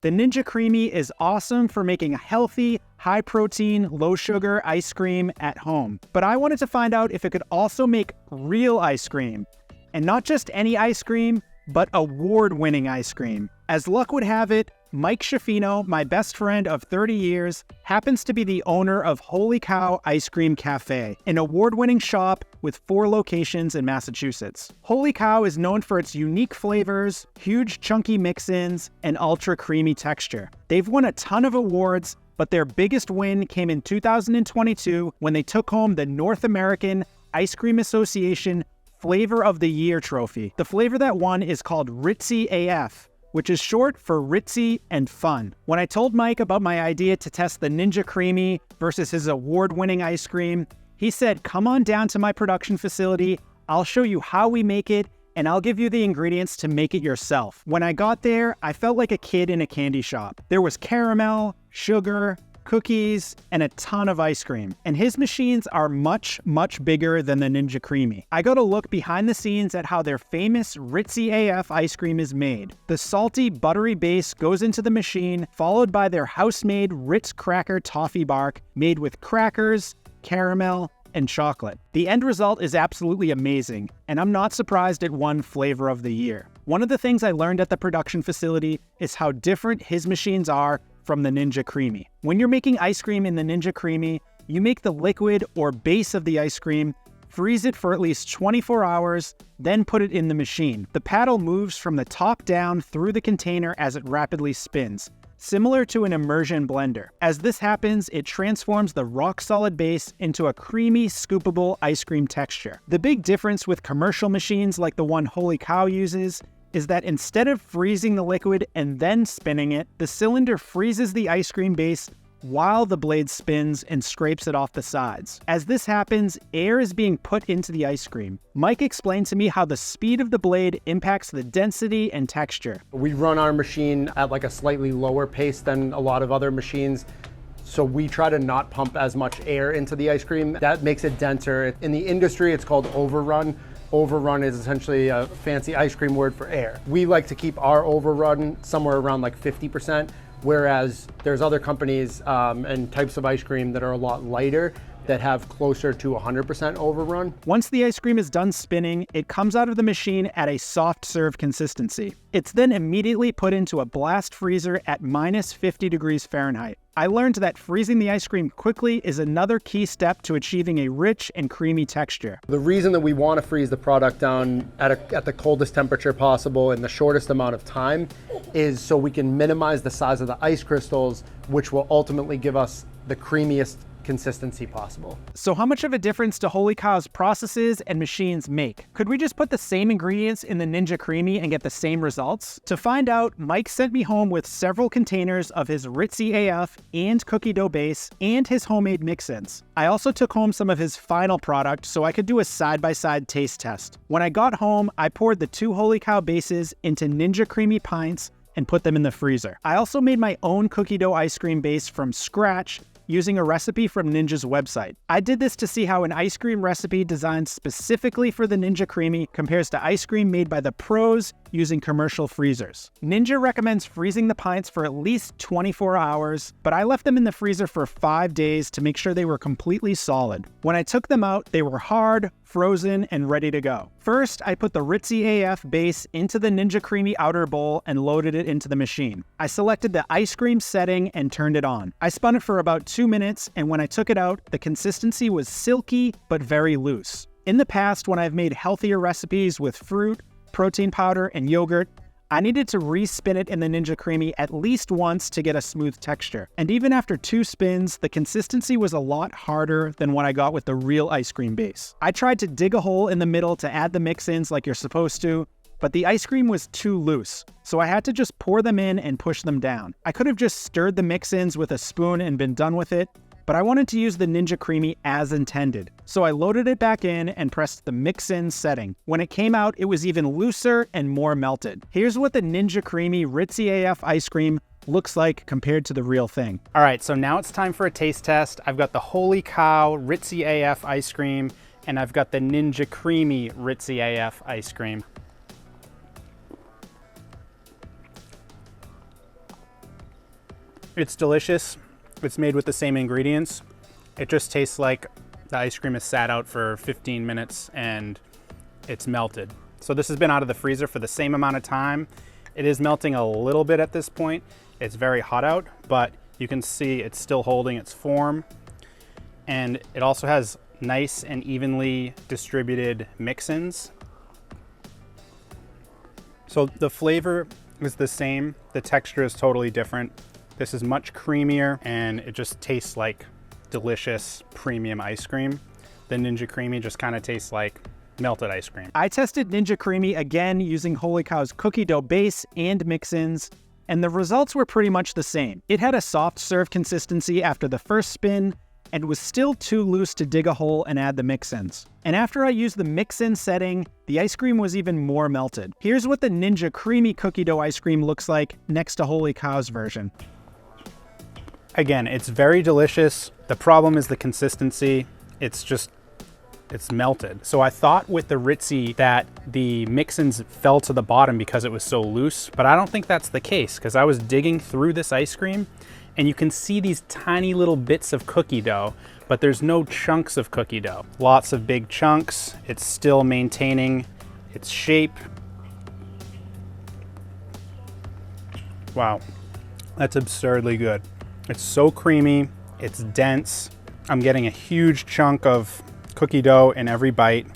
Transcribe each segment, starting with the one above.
The Ninja Creami is awesome for making a healthy, high-protein, low-sugar ice cream at home. But I wanted to find out if it could also make real ice cream. And not just any ice cream, but award-winning ice cream. As luck would have it, Mike Schaffino, my best friend of 30 years, happens to be the owner of Holy Cow Ice Cream Cafe, an award-winning shop with 4 locations in Massachusetts. Holy Cow is known for its unique flavors, huge chunky mix-ins, and ultra creamy texture. They've won a ton of awards, but their biggest win came in 2022 when they took home the North American Ice Cream Association Flavor of the Year trophy. The flavor that won is called Ritzy AF, which is short for Ritzy and Fun. When I told Mike about my idea to test the Ninja Creami versus his award-winning ice cream, he said, "Come on down to my production facility, I'll show you how we make it, and I'll give you the ingredients to make it yourself." When I got there, I felt like a kid in a candy shop. There was caramel, sugar, cookies, and a ton of ice cream. And his machines are much, much bigger than the Ninja Creami. I got a look behind the scenes at how their famous Ritzy AF ice cream is made. The salty, buttery base goes into the machine, followed by their house-made Ritz cracker toffee bark made with crackers, caramel, and chocolate. The end result is absolutely amazing, and I'm not surprised it won Flavor of the Year. One of the things I learned at the production facility is how different his machines are from the Ninja Creami. When you're making ice cream in the Ninja Creami, you make the liquid or base of the ice cream, freeze it for at least 24 hours, then put it in the machine. The paddle moves from the top down through the container as it rapidly spins, similar to an immersion blender. As this happens, it transforms the rock-solid base into a creamy, scoopable ice cream texture. The big difference with commercial machines like the one Holy Cow uses is that instead of freezing the liquid and then spinning it, the cylinder freezes the ice cream base while the blade spins and scrapes it off the sides. As this happens, air is being put into the ice cream. Mike explained to me how the speed of the blade impacts the density and texture. We run our machine at like a slightly lower pace than a lot of other machines. So we try to not pump as much air into the ice cream. That makes it denser. In the industry, it's called overrun. Overrun is essentially a fancy ice cream word for air. We like to keep our overrun somewhere around like 50%, whereas there's other companies and types of ice cream that are a lot lighter that have closer to 100% overrun. Once the ice cream is done spinning, it comes out of the machine at a soft serve consistency. It's then immediately put into a blast freezer at minus 50 degrees Fahrenheit. I learned that freezing the ice cream quickly is another key step to achieving a rich and creamy texture. The reason that we want to freeze the product down at the coldest temperature possible in the shortest amount of time is so we can minimize the size of the ice crystals, which will ultimately give us the creamiest consistency possible. So how much of a difference do Holy Cow's processes and machines make? Could we just put the same ingredients in the Ninja Creami and get the same results? To find out, Mike sent me home with several containers of his Ritzy AF and cookie dough base and his homemade mix-ins. I also took home some of his final product so I could do a side-by-side taste test. When I got home, I poured the 2 Holy Cow bases into Ninja Creami pints and put them in the freezer. I also made my own cookie dough ice cream base from scratch using a recipe from Ninja's website. I did this to see how an ice cream recipe designed specifically for the Ninja Creami compares to ice cream made by the pros using commercial freezers. Ninja recommends freezing the pints for at least 24 hours, but I left them in the freezer for 5 days to make sure they were completely solid. When I took them out, they were hard, frozen, and ready to go. First, I put the Ritzy AF base into the Ninja Creami outer bowl and loaded it into the machine. I selected the ice cream setting and turned it on. I spun it for about 2 minutes, and when I took it out, the consistency was silky but very loose. In the past, when I've made healthier recipes with fruit, protein powder, and yogurt, I needed to re-spin it in the Ninja Creami at least once to get a smooth texture. And even after 2 spins, the consistency was a lot harder than what I got with the real ice cream base. I tried to dig a hole in the middle to add the mix-ins like you're supposed to, but the ice cream was too loose, so I had to just pour them in and push them down. I could have just stirred the mix-ins with a spoon and been done with it, but I wanted to use the Ninja Creami as intended. So I loaded it back in and pressed the mix-in setting. When it came out, it was even looser and more melted. Here's what the Ninja Creami Ritzy AF ice cream looks like compared to the real thing. All right, so now it's time for a taste test. I've got the Holy Cow Ritzy AF ice cream, and I've got the Ninja Creami Ritzy AF ice cream. It's delicious. It's made with the same ingredients. It just tastes like the ice cream is sat out for 15 minutes and it's melted. So this has been out of the freezer for the same amount of time. It is melting a little bit at this point. It's very hot out, but you can see it's still holding its form. And it also has nice and evenly distributed mix-ins. So the flavor is the same. The texture is totally different. This is much creamier and it just tastes like delicious premium ice cream. The Ninja Creami just kind of tastes like melted ice cream. I tested Ninja Creami again using Holy Cow's cookie dough base and mix-ins, and the results were pretty much the same. It had a soft serve consistency after the first spin and was still too loose to dig a hole and add the mix-ins. And after I used the mix-in setting, the ice cream was even more melted. Here's what the Ninja Creami cookie dough ice cream looks like next to Holy Cow's version. Again, it's very delicious. The problem is the consistency. It's melted. So I thought with the Ritzy that the mix-ins fell to the bottom because it was so loose, but I don't think that's the case because I was digging through this ice cream and you can see these tiny little bits of cookie dough, but there's no chunks of cookie dough. Lots of big chunks. It's still maintaining its shape. Wow, that's absurdly good. It's so creamy, it's dense. I'm getting a huge chunk of cookie dough in every bite.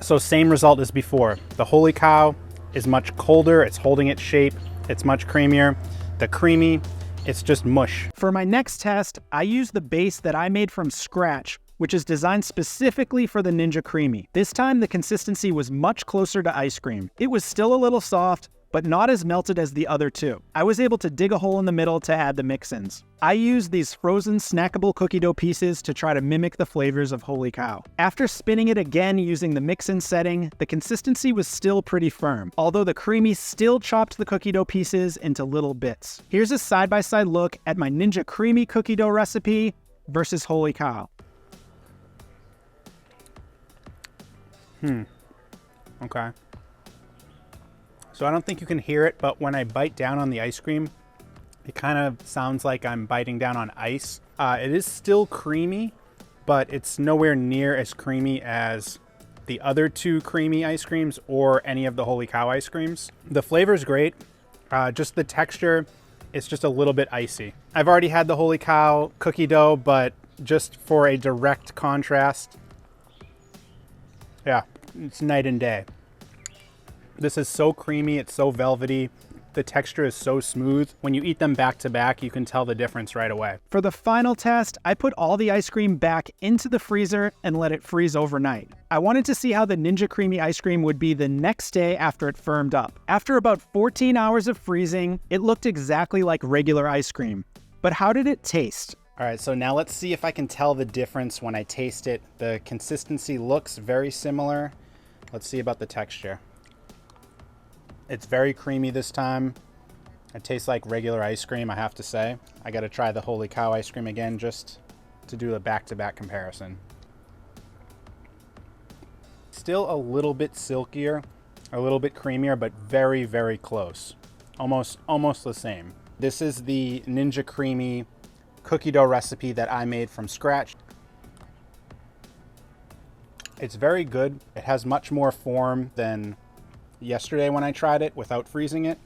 So same result as before. The Holy Cow is much colder, it's holding its shape, it's much creamier. The Creami, it's just mush. For my next test, I used the base that I made from scratch, which is designed specifically for the Ninja Creami. This time the consistency was much closer to ice cream. It was still a little soft, but not as melted as the other two. I was able to dig a hole in the middle to add the mix-ins. I used these frozen snackable cookie dough pieces to try to mimic the flavors of Holy Cow. After spinning it again using the mix-in setting, the consistency was still pretty firm, although the Creami still chopped the cookie dough pieces into little bits. Here's a side-by-side look at my Ninja Creami cookie dough recipe versus Holy Cow. Okay. So I don't think you can hear it, but when I bite down on the ice cream, it kind of sounds like I'm biting down on ice. It is still creamy, but it's nowhere near as creamy as the other two Creami ice creams or any of the Holy Cow ice creams. The flavor is great. Just the texture, it's just a little bit icy. I've already had the Holy Cow cookie dough, but just for a direct contrast, yeah, it's night and day. This is so creamy, it's so velvety. The texture is so smooth. When you eat them back to back, you can tell the difference right away. For the final test, I put all the ice cream back into the freezer and let it freeze overnight. I wanted to see how the Ninja Creami ice cream would be the next day after it firmed up. After about 14 hours of freezing, it looked exactly like regular ice cream. But how did it taste? All right, so now let's see if I can tell the difference when I taste it. The consistency looks very similar. Let's see about the texture. It's very creamy this time. It tastes like regular ice cream, I have to say. I gotta try the Holy Cow ice cream again just to do a back-to-back comparison. Still a little bit silkier, a little bit creamier, but very, very close. Almost the same. This is the Ninja Creami cookie dough recipe that I made from scratch. It's very good. It has much more form than yesterday when I tried it without freezing it,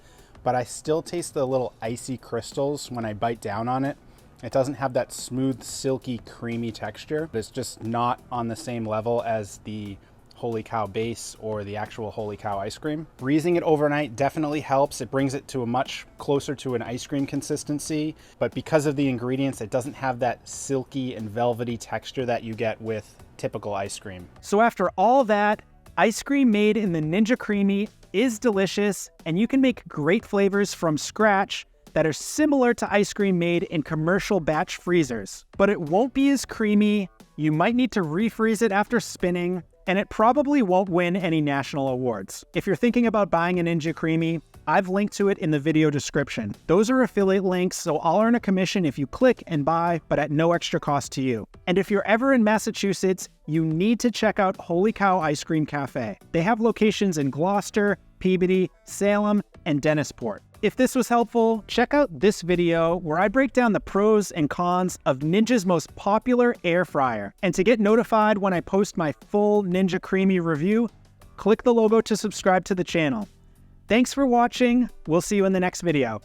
but I still taste the little icy crystals when I bite down on it. It doesn't have that smooth, silky, creamy texture. It's just not on the same level as the Holy Cow base or the actual Holy Cow ice cream. Freezing it overnight definitely helps. It brings it to a much closer to an ice cream consistency, but because of the ingredients, it doesn't have that silky and velvety texture that you get with typical ice cream. So after all that, ice cream made in the Ninja Creami is delicious, and you can make great flavors from scratch that are similar to ice cream made in commercial batch freezers. But it won't be as creamy, you might need to refreeze it after spinning, and it probably won't win any national awards. If you're thinking about buying a Ninja Creami, I've linked to it in the video description. Those are affiliate links, so I'll earn a commission if you click and buy, but at no extra cost to you. And if you're ever in Massachusetts, you need to check out Holy Cow Ice Cream Cafe. They have locations in Gloucester, Peabody, Salem, and Dennisport. If this was helpful, check out this video where I break down the pros and cons of Ninja's most popular air fryer. And to get notified when I post my full Ninja Creami review, click the logo to subscribe to the channel. Thanks for watching. We'll see you in the next video.